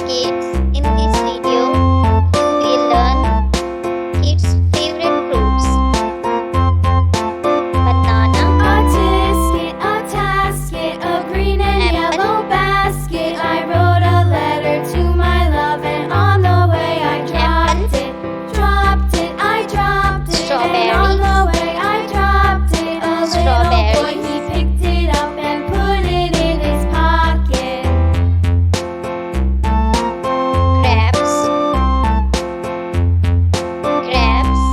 Kids, in this video, we learn kids' favorite fruits. Banana, A tisket, a tasket, a green and yellow basket. I wrote a letter to my love, and on the way I dropped it. I dropped it, and on the way I dropped it. A little boy, he picked it up and put it in his pocket. grapes,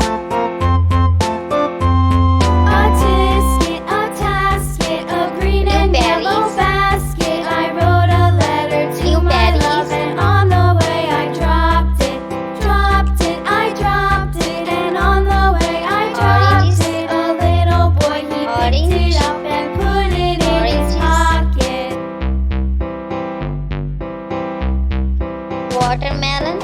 A tisket, a tasket, a green and yellow basket. I wrote a letter to my love, and on the way I dropped it. I dropped it, and on the way I dropped it. A little boy, he picked it up and put it in his pocket. watermelon,